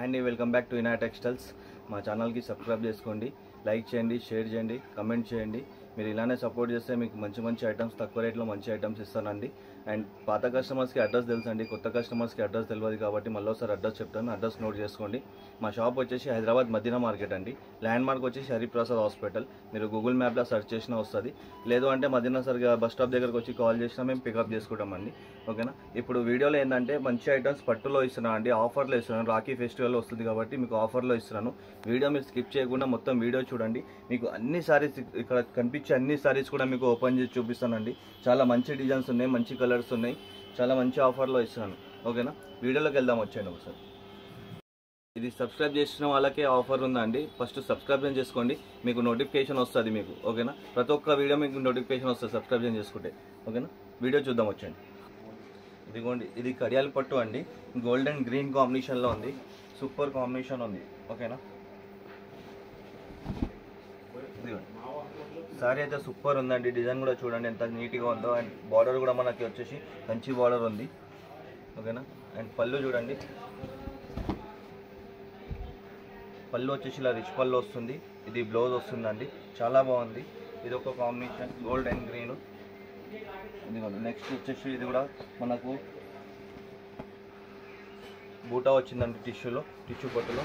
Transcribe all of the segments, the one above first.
And welcome back to Ina textiles. మా ఛానల్కి subscribe చేసుకోండి, లైక్ చేయండి, షేర్ చేయండి, కమెంట్ చేయండి. మీరు ఇలానే సపోర్ట్ చేస్తే మీకు మంచి మంచి ఐటమ్స్ తక్కువ రేట్లో మంచి ఐటమ్స్ ఇస్తానండి. అండ్ పాత కస్టమర్స్కి అడ్రస్ తెలుసండి, కొత్త కస్టమర్స్కి అడ్రస్ తెలియదు కాబట్టి మళ్ళీ ఒకసారి అడ్రస్ చెప్తాను, అడ్రస్ నోట్ చేసుకోండి. మా షాప్ వచ్చేసి హైదరాబాద్ మదీనా మార్కెట్ అండి. ల్యాండ్ మార్క్ వచ్చేసి హరిప్రసాద్ హాస్పిటల్. మీరు గూగుల్ మ్యాప్లో సెర్చ్ చేసినా వస్తుంది, లేదు అంటే మదీనా సరిగా బస్ స్టాప్ దగ్గరకు వచ్చి కాల్ చేసినా మేము పికప్ చేసుకుంటామండి. ఓకేనా. ఇప్పుడు వీడియోలో ఏంటంటే మంచి ఐటమ్స్ పట్టులో ఇస్తున్నాను అండి, ఆఫర్లో ఇస్తున్నాను. రాఖీ ఫెస్టివల్ వస్తుంది కాబట్టి మీకు ఆఫర్లో ఇస్తున్నాను. వీడియో మీరు స్కిప్ చేయకుండా మొత్తం వీడియో చూడండి. మీకు అన్ని సారీస్ ఇక్కడ కనిపించే అన్ని సారీస్ కూడా మీకు ఓపెన్ చేసి చూపిస్తానండి. చాలా మంచి డిజైన్స్ ఉన్నాయి, మంచి కలర్స్ ఉన్నాయి, చాలా మంచి ఆఫర్లో ఇస్తున్నాను. ఓకేనా. వీడియోలోకి వెళ్దాం, వచ్చేయండి ఒకసారి. ఇది సబ్స్క్రైబ్ చేసిన వాళ్ళకే ఆఫర్ ఉందండి. ఫస్ట్ సబ్స్క్రైబ్ చేసుకోండి, మీకు నోటిఫికేషన్ వస్తుంది మీకు. ఓకేనా. ప్రతి ఒక్క వీడియో మీకు నోటిఫికేషన్ వస్తుంది సబ్స్క్రైబ్ చేసుకుంటే. ఓకేనా. వీడియో చూద్దాం, వచ్చేయండి. ఇదిగోండి, ఇది కడియాల పట్టు అండి, గోల్డ్ అండ్ గ్రీన్ కాంబినేషన్లో ఉంది. సూపర్ కాంబినేషన్ ఉంది. ఓకేనా. ఇదిగోండి, సారీ అయితే సూపర్ ఉందండి. డిజైన్ కూడా చూడండి ఎంత నీట్గా ఉందో. అండ్ బార్డర్ కూడా మనకి వచ్చేసి కంచి బార్డర్ ఉంది. ఓకేనా. అండ్ పళ్ళు చూడండి, పళ్ళు వచ్చేసి ఇలా రిచ్ పళ్ళు వస్తుంది. ఇది బ్లౌజ్ వస్తుందండి, చాలా బాగుంది. ఇది ఒక కాంబినేషన్ గోల్డ్ అండ్ గ్రీన్. ఇదిగోండి, నెక్స్ట్ వచ్చేసి ఇది కూడా మనకు బూటా వచ్చిందండి, టిష్యూ పట్టులో.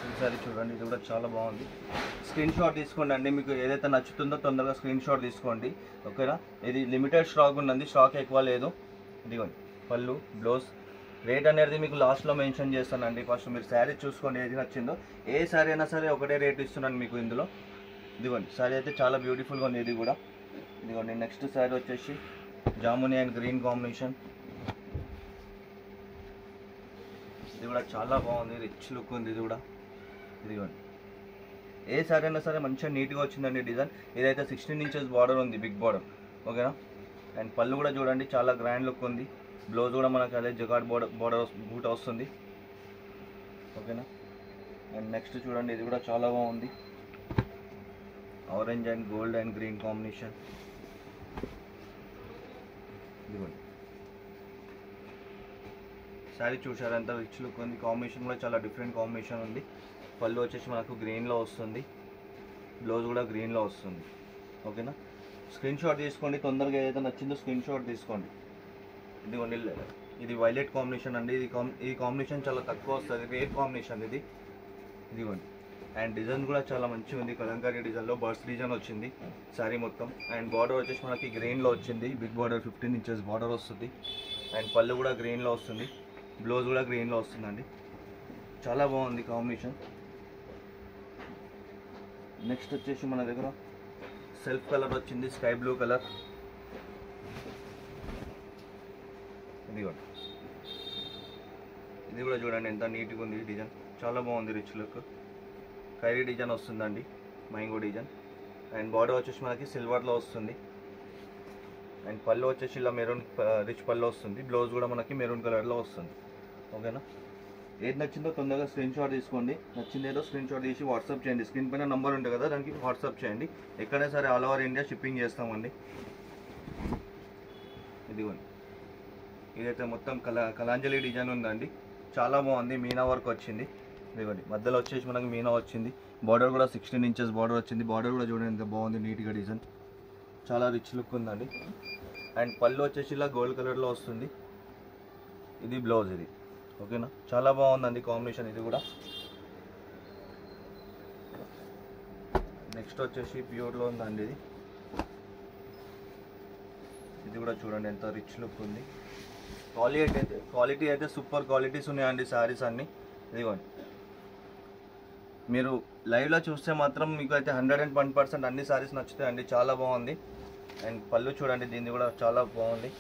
ఈసారి చూడండి, ఇది కూడా చాలా బాగుంది. స్క్రీన్ షాట్ తీసుకోండి అండి, మీకు ఏదైతే నచ్చుతుందో తొందరగా స్క్రీన్ షాట్ తీసుకోండి. ఓకేనా. ఇది లిమిటెడ్ స్టాక్ ఉన్నది, స్టాక్ ఎక్కువ లేదు. ఇదిగోండి పళ్ళు, బ్లౌజ్. రేట్ అనేది మీకు లాస్ట్లో మెన్షన్ చేస్తానండి. ఫస్ట్ మీరు శారీ చూసుకోండి, ఏది నచ్చిందో. ఏ శారీ అయినా సరే ఒకటే రేట్ ఇస్తున్నాను మీకు ఇందులో. ఇదిగోండి, శారీ అయితే చాలా బ్యూటిఫుల్గా ఉంది. ఇది కూడా ఇదిగోండి. నెక్స్ట్ శారీ వచ్చేసి జాముని అండ్ గ్రీన్ కాంబినేషన్. ఇది కూడా చాలా బాగుంది, రిచ్ లుక్ ఉంది ఇది కూడా. ఇదిగోండి, ఏ శారీ అయినా సరే మంచిగా నీట్గా వచ్చిందండి డిజైన్. ఇదైతే 16 ఇంచెస్ బార్డర్ ఉంది, బిగ్ బార్డర్. ఓకేనా. అండ్ పళ్ళు కూడా చూడండి, చాలా గ్రాండ్ లుక్ ఉంది. బ్లౌజ్ కూడా మనకు అదే జగాడ్ బార్డర్ బూట వస్తుంది. ఓకేనా. అండ్ నెక్స్ట్ చూడండి, ఇది కూడా చాలా బాగుంది, orange and gold and green combination. ఇదిగోండి, శారీ చూసారు ఎంత రిచ్ లుక్ ఉంది. కాంబినేషన్ కూడా చాలా డిఫరెంట్ కాంబినేషన్ ఉంది. పళ్ళు వచ్చేసి మనకు గ్రీన్లో వస్తుంది, బ్లౌజ్ కూడా గ్రీన్లో వస్తుంది. ఓకేనా. స్క్రీన్ షాట్ తీసుకోండి, తొందరగా ఏదైతే నచ్చిందో స్క్రీన్ షాట్ తీసుకోండి. ఇదిగోండి, ఇది వైలెట్ కాంబినేషన్ అండి. ఈ కాంబినేషన్ చాలా తక్కువ వస్తుంది, రేర్ కాంబినేషన్ ఇది. ఇదిగోండి, అండ్ డిజైన్ కూడా చాలా మంచిగా ఉంది. కలంకారీ డిజైన్లో బర్డ్స్ డిజైన్ వచ్చింది శారీ మొత్తం. అండ్ బార్డర్ వచ్చేసి మనకి గ్రీన్లో వచ్చింది, బిగ్ బార్డర్ 15 ఇంచెస్ బార్డర్ వస్తుంది. అండ్ పళ్ళు కూడా గ్రీన్లో వస్తుంది, బ్లౌజ్ కూడా గ్రీన్లో వస్తుందండి. చాలా బాగుంది కాంబినేషన్. నెక్స్ట్ వచ్చేసి మన దగ్గర సెల్ఫ్ కలర్ వచ్చింది, స్కై బ్లూ కలర్. ఇదిగోండి, ఇది కూడా చూడండి ఎంత నీట్గా ఉంది డిజైన్, చాలా బాగుంది, రిచ్ లుక్. కైరీ డిజైన్ వస్తుందండి, మ్యాంగో డిజైన్. అండ్ బార్డర్ వచ్చేసి మనకి సిల్వర్లో వస్తుంది. అండ్ పళ్ళు వచ్చేసి ఇలా మెరూన్ రిచ్ పళ్ళు వస్తుంది. బ్లౌజ్ కూడా మనకి మెరూన్ కలర్లో వస్తుంది. ఓకేనా. ఏది నచ్చిందో తొందరగా స్క్రీన్ షాట్ తీసుకోండి. నచ్చిందేదో స్క్రీన్ షాట్ తీసి వాట్సాప్ చేయండి. స్క్రీన్ పైన నంబర్ ఉంటుంది కదా, దానికి వాట్సాప్ చేయండి. ఎక్కడైనా సరే ఆల్ ఓవర్ ఇండియా షిప్పింగ్ చేస్తామండి. ఇదిగోండి, ఇదైతే మొత్తం కలాంజలి డిజైన్ ఉందండి, చాలా బాగుంది. మీనా వర్క్ వచ్చింది. ఇదిగోండి, మధ్యలో వచ్చేసి మనకి మీనా వచ్చింది. బార్డర్ కూడా 16 ఇంచెస్ బార్డర్ వచ్చింది. బార్డర్ కూడా చూడండి ఎంత బాగుంది, నీట్గా డిజైన్, చాలా రిచ్ లుక్ ఉందండి. అండ్ పళ్ళు వచ్చేసి ఇలా గోల్డ్ కలర్లో వస్తుంది. ఇది బ్లౌజ్ ఇది. ఓకేనా. చాలా బాగుందండి కాంబినేషన్ ఇది కూడా. నెక్స్ట్ వచ్చేసి ప్యూర్లో ఉందండి ఇది. ఇది కూడా చూడండి ఎంత రిచ్ లుక్ ఉంది. క్వాలిటీ అయితే సూపర్ క్వాలిటీస్ ఉన్నాయండి శారీస్ అన్నీ. ఇదిగోండి, మీరు లైవ్లో చూస్తే మాత్రం మీకు అయితే 101% అన్ని శారీస్ నచ్చుతాయండి, చాలా బాగుంది. అండ్ పళ్ళు చూడండి, దీన్ని కూడా చాలా బాగుంది.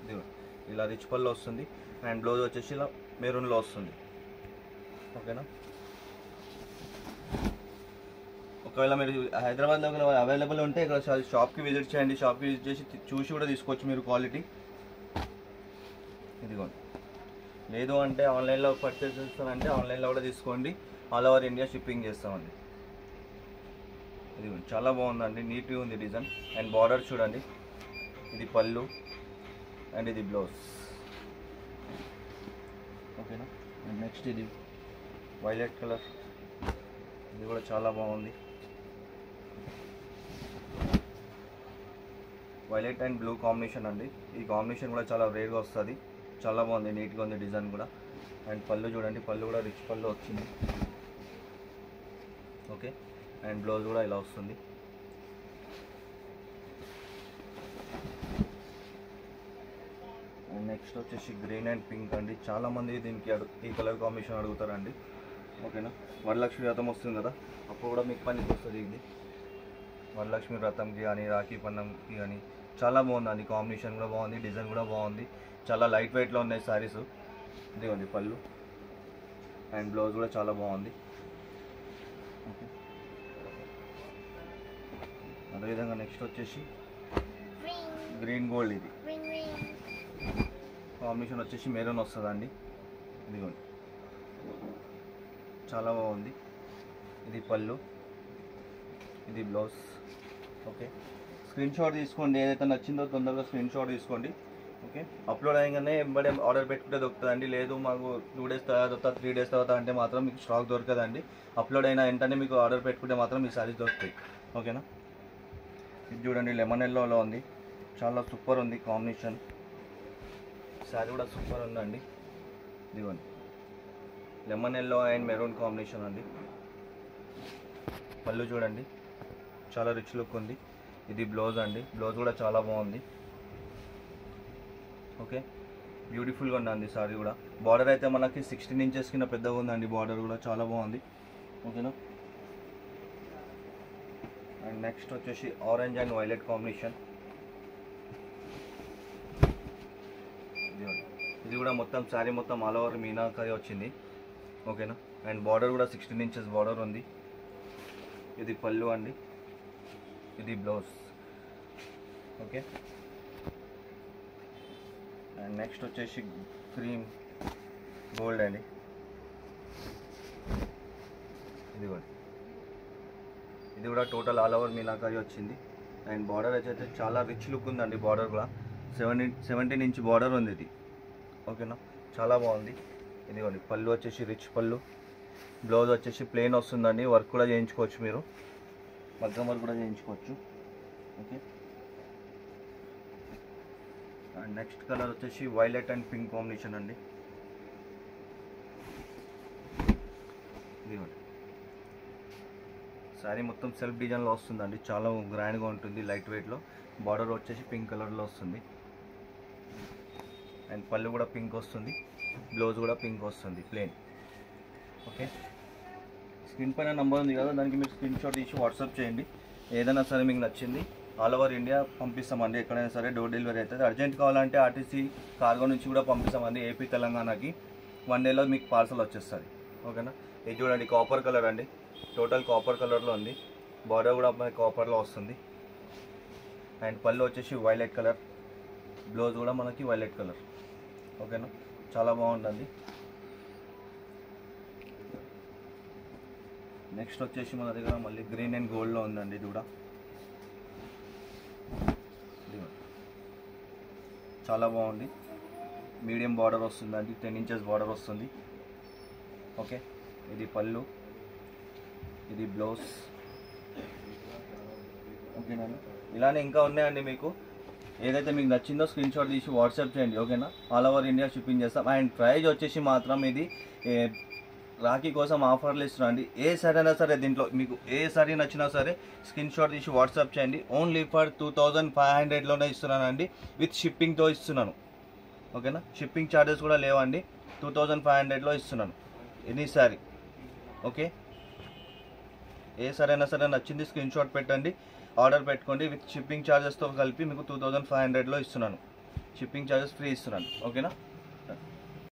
ఇదిగోండి, ఇలా రిచ్ పళ్ళు వస్తుంది. అండ్ బ్లౌజ్ వచ్చేసి ఇలా మెరూన్లో వస్తుంది. ఓకేనా. ఒకవేళ మీరు హైదరాబాద్లో అవైలబుల్ ఉంటే ఇక్కడ షాప్కి విజిట్ చేయండి. షాప్కి విజిట్ చేసి చూసి కూడా తీసుకోవచ్చు మీరు క్వాలిటీ. ఇదిగోండి, లేదు అంటే ఆన్లైన్లో పర్చేస్ చేస్తానంటే ఆన్లైన్లో కూడా తీసుకోండి, ఆల్ ఓవర్ ఇండియా షిప్పింగ్ చేస్తామండి. ఇదిగోండి, చాలా బాగుందండి, నీట్గా ఉంది డిజైన్. అండ్ బార్డర్ చూడండి, ఇది పళ్ళు అండ్ ఇది బ్లౌజ్. ఓకేనా. అండ్ నెక్స్ట్ ఇది వైలెట్ కలర్, ఇది కూడా చాలా బాగుంది. వైలెట్ అండ్ బ్లూ కాంబినేషన్ అండి. ఈ కాంబినేషన్ కూడా చాలా రేర్గా వస్తుంది, చాలా బాగుంది, నీట్గా ఉంది డిజైన్ కూడా. అండ్ పళ్ళు చూడండి, పళ్ళు కూడా రిచ్ పళ్ళు వచ్చింది. ఓకే, అండ్ బ్లౌజ్ కూడా ఇలా వస్తుంది. అండ్ నెక్స్ట్ వచ్చేసి గ్రీన్ అండ్ పింక్ అండి. చాలామంది దీనికి ఈ కలర్ కాంబినేషన్ అడుగుతారండి. ఓకేనా, వరలక్ష్మి వ్రతం వస్తుంది కదా, అప్పుడు కూడా మీకు పనికి వస్తుంది ఇది. వరలక్ష్మి వ్రతంకి కానీ రాఖీ పండంకి కానీ చాలా బాగుందండి. కాంబినేషన్ కూడా బాగుంది, డిజైన్ కూడా బాగుంది. చాలా లైట్ వెయిట్లో ఉన్నాయి శారీస్. ఇదిగోండి పళ్ళు అండ్ బ్లౌజ్ కూడా చాలా బాగుంది. ఓకే, అదేవిధంగా నెక్స్ట్ వచ్చేసి గ్రీన్ గోల్డ్. ఇది కాంబినేషన్ వచ్చేసి మెరూన్ వస్తుందండి. ఇదిగోండి చాలా బాగుంది. ఇది పళ్ళు, ఇది బ్లౌజ్. ఓకే, స్క్రీన్ షాట్ తీసుకోండి, ఏదైతే నచ్చిందో తొందరగా స్క్రీన్ షాట్ తీసుకోండి. ఓకే, అప్లోడ్ అయ్యగానే వెంబడే ఆర్డర్ పెట్టుకుంటే దొరుకుతుందండి. లేదు మాకు 2 days తర్వాత 3 days తర్వాత అంటే మాత్రం మీకు స్టాక్ దొరకదండి. అప్లోడ్ అయిన వెంటనే మీకు ఆర్డర్ పెట్టుకుంటే మాత్రం మీ సారీస్ దొరుకుతాయి. ఓకేనా, ఇది చూడండి లెమన్ ఎల్లోలో ఉంది, చాలా సూపర్ ఉంది కాంబినేషన్. శారీ కూడా సూపర్ ఉందండి. ఇదిగోండి lemon yellow and maroon combination అండి. పళ్ళు చూడండి, చాలా రిచ్ లుక్ ఉంది. ఇది బ్లౌజ్ అండి, బ్లౌజ్ కూడా చాలా బాగుంది. ఓకే, బ్యూటిఫుల్గా ఉందండి సారీ కూడా. బార్డర్ అయితే మనకి 16 inches కింద పెద్దగా ఉందండి, బార్డర్ కూడా చాలా బాగుంది. ఓకేనా, అండ్ నెక్స్ట్ వచ్చేసి ఆరెంజ్ అండ్ వైలెట్ కాంబినేషన్. ఇది కూడా మొత్తం శారీ మొత్తం ఆల్ ఓవర్ మీనాకారి వచ్చింది. ఓకేనా, అండ్ బార్డర్ కూడా 16 inches బార్డర్ ఉంది. ఇది పళ్ళు అండి, ఇది బ్లౌజ్. ఓకే, అండ్ నెక్స్ట్ వచ్చేసి క్రీమ్ గోల్డ్ అండి. ఇది కూడా టోటల్ ఆల్ ఓవర్ మీనాకారి వచ్చింది. అండ్ బార్డర్ అయితే చాలా రిచ్ లుక్ ఉందండి. బార్డర్ కూడా 17 inch బార్డర్ ఉంది ఇది. ఓకేనా, చాలా బాగుంది. ఇదిగోండి పళ్ళు వచ్చేసి రిచ్ పళ్ళు, బ్లౌజ్ వచ్చేసి ప్లెయిన్ వస్తుందండి. వర్క్ కూడా చేయించుకోవచ్చు, మీరు మగ్గం వర్క్ కూడా చేయించుకోవచ్చు. ఓకే, అండ్ నెక్స్ట్ కలర్ వచ్చేసి వైలెట్ అండ్ పింక్ కాంబినేషన్ అండి. ఇదిగోండి శారీ మొత్తం సెల్ఫ్ డిజైన్లో వస్తుందండి, చాలా గ్రాండ్గా ఉంటుంది, లైట్ వెయిట్లో. బార్డర్ వచ్చేసి పింక్ కలర్లో వస్తుంది. అండ్ పళ్ళు కూడా పింక్ వస్తుంది, బ్లౌజ్ కూడా పింక్ వస్తుంది ప్లెయిన్. ఓకే, స్క్రీన్ పైన నెంబర్ ఉంది కదా, దానికి మీరు స్క్రీన్ షాట్ తీసి వాట్సాప్ చేయండి. ఏదైనా సరే మీకు నచ్చింది ఆల్ ఓవర్ ఇండియా పంపిస్తామండి, ఎక్కడైనా సరే డోర్ డెలివరీ అవుతుంది. అర్జెంట్ కావాలంటే ఆర్టీసీ కార్గో నుంచి కూడా పంపిస్తామండి, ఏపీ తెలంగాణకి. 1 dayలో మీకు పార్సల్ వచ్చేస్తుంది. ఓకేనా, ఇది చూడండి కాపర్ కలర్ అండి, టోటల్ కాపర్ కలర్లో ఉంది. బార్డర్ కూడా మనకి కాపర్లో వస్తుంది. అండ్ పళ్ళు వచ్చేసి వైలెట్ కలర్, బ్లౌజ్ కూడా మనకి వైలెట్ కలర్. ఓకేనా, చాలా బాగుంటుంది. నెక్స్ట్ వచ్చేసి మన దగ్గర మళ్ళీ గ్రీన్ అండ్ గోల్డ్లో ఉందండి. ఇది కూడా చాలా బాగుంది. మీడియం బార్డర్ వస్తుందండి, 10 inches బార్డర్ వస్తుంది. ఓకే, ఇది పళ్ళు, ఇది బ్లౌజ్. ఓకేనా, ఇలానే ఇంకా ఉన్నాయండి. మీకు ఏదైతే మీకు నచ్చిందో స్క్రీన్ షాట్ తీసి వాట్సాప్ చేయండి. ఓకేనా, ఆల్ ఓవర్ ఇండియా షిప్పింగ్ చేస్తాం. అండ్ ప్రైజ్ వచ్చేసి మాత్రం ఇది రాఖీ కోసం ఆఫర్లు ఇస్తున్నాండి. ఏ సారీ అయినా సరే, దీంట్లో మీకు ఏ సారీ నచ్చినా సరే స్క్రీన్ షాట్ తీసి వాట్సాప్ చేయండి. ఓన్లీ ఫర్ 2500లోనే ఇస్తున్నానండి, విత్ షిప్పింగ్తో ఇస్తున్నాను. ఓకేనా, షిప్పింగ్ ఛార్జెస్ కూడా లేవండి, 2500లో ఇస్తున్నాను ఎనీ సారీ. ఓకే, ఏ సారీ అయినా సరే నచ్చింది స్క్రీన్ షాట్ పెట్టండి, ఆర్డర్ పెట్టుకోండి. విత్ షిప్పింగ్ ఛార్జెస్తో కలిపి మీకు 2500లో ఇస్తున్నాను, షిప్పింగ్ ఛార్జెస్ ఫ్రీ ఇస్తున్నాను. ఓకేనా.